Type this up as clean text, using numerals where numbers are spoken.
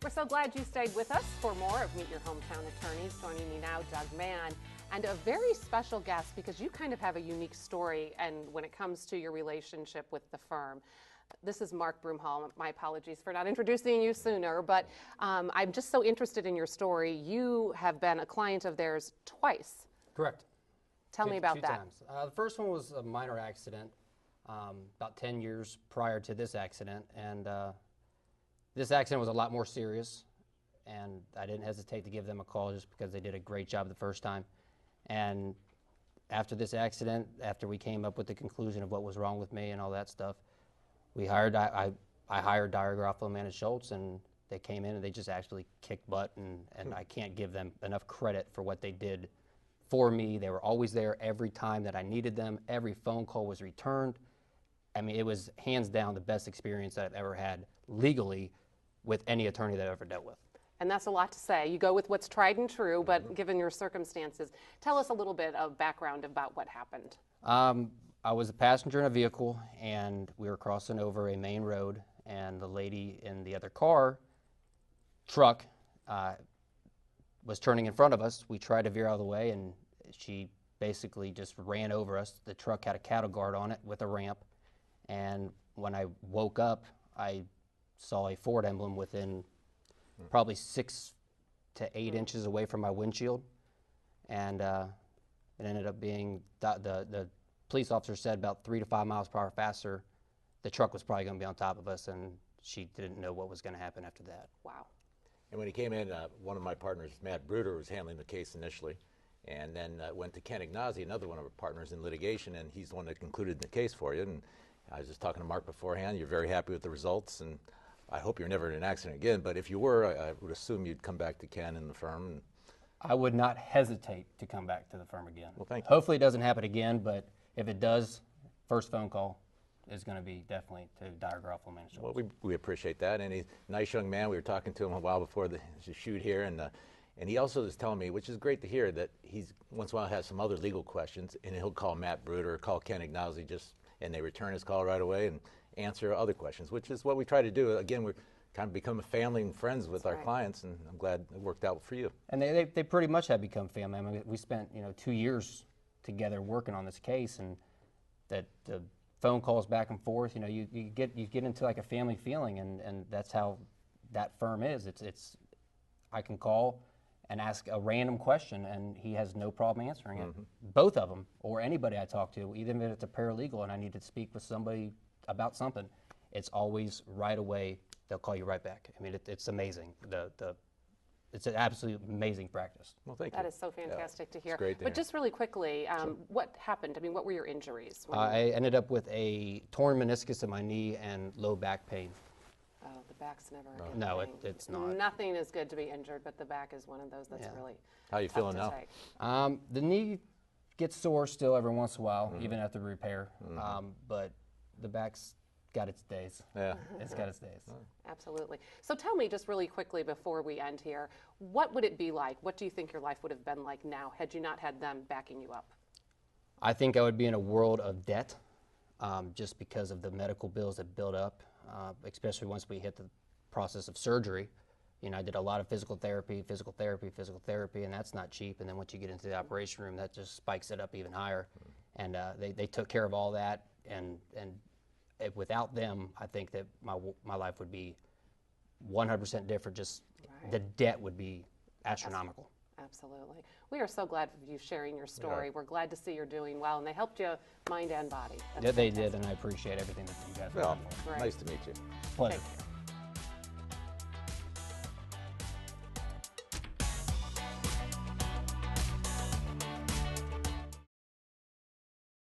We're so glad you stayed with us for more of Meet Your Hometown Attorneys. Joining me now, Doug Mann, and a very special guest because you kind of have a unique story and when it comes to your relationship with the firm. This is Mark Broomhall. My apologies for not introducing you sooner, but I'm just so interested in your story. You have been a client of theirs twice. Correct. Tell me about two that. times. The first one was a minor accident about 10 years prior to this accident, and this accident was a lot more serious, and I didn't hesitate to give them a call just because they did a great job the first time. And after this accident, after we came up with the conclusion of what was wrong with me and all that stuff, we hired, I hired Dyer, Garofalo, Mann & Schultz, and they came in and they just actually kicked butt, and I can't give them enough credit for what they did for me. They were always there every time that I needed them. Every phone call was returned. I mean, it was hands down the best experience that I've ever had legally with any attorney that I've ever dealt with. And that's a lot to say. You go with what's tried and true, but given your circumstances, tell us a little bit of background about what happened. I was a passenger in a vehicle, and we were crossing over a main road, and the lady in the other truck was turning in front of us. We tried to veer out of the way, and she basically just ran over us. The truck had a cattle guard on it with a ramp, and when I woke up, I saw a Ford emblem within probably 6 to 8 inches away from my windshield, and it ended up being the police officer said about 3 to 5 miles per hour faster, the truck was probably going to be on top of us, and she didn't know what was going to happen after that. Wow. And when he came in, one of my partners, Matt Bruder, was handling the case initially, and then went to Ken Ignazi, another one of our partners in litigation, and he's the one that concluded the case for you. And I was just talking to Mark beforehand. You're very happy with the results, and I hope you're never in an accident again. But if you were, I would assume you'd come back to Ken and the firm. And I would not hesitate to come back to the firm again. Well, thank you. Hopefully it doesn't happen again, but if it does, first phone call is going to be definitely to Dyer, Garofalo, Mann & Schultz. Well, we appreciate that. And he's a nice young man. We were talking to him a while before the shoot here, and he also was telling me, which is great to hear, that he's once in a while has some other legal questions, and he'll call Matt Bruder or call Ken Ignazi and they return his call right away and answer other questions, which is what we try to do. Again, we're kind of become a family and friends with our clients, and I'm glad it worked out for you. And they pretty much have become family. I mean, we spent 2 years together working on this case, and that the phone calls back and forth. You get into like a family feeling, and that's how that firm is. It's I can call and ask a random question, and he has no problem answering it. Both of them, or anybody I talk to, even if it's a paralegal and I need to speak with somebody about something, it's always right away. They'll call you right back. I mean, it's amazing. It's an absolutely amazing practice. Well, thank you. That is so fantastic to hear. It's great to but hear. just really quickly, what happened? I mean, what were your injuries? I ended up with a torn meniscus in my knee and low back pain. Oh, the back's never a good No, thing. it's not. Nothing is good to be injured, but the back is one of those that's really How you tough feeling to now? take. The knee gets sore still every once in a while, even after repair. But the back's got its days. Yeah. It's got its days. Absolutely. So tell me just really quickly before we end here, what would it be like? What do you think your life would have been like now had you not had them backing you up? I think I would be in a world of debt just because of the medical bills that built up, especially once we hit the process of surgery. I did a lot of physical therapy, and that's not cheap. And then once you get into the operation room, that just spikes it up even higher. And they took care of all that, and without them, I think that my life would be 100% different. Just the debt would be astronomical. Absolutely. We are so glad for you sharing your story. We're glad to see you're doing well, and they helped you mind and body. That's Yeah, they fantastic. did, and I appreciate everything that you guys Well, have done. Right. nice to meet you. Pleasure. Take care.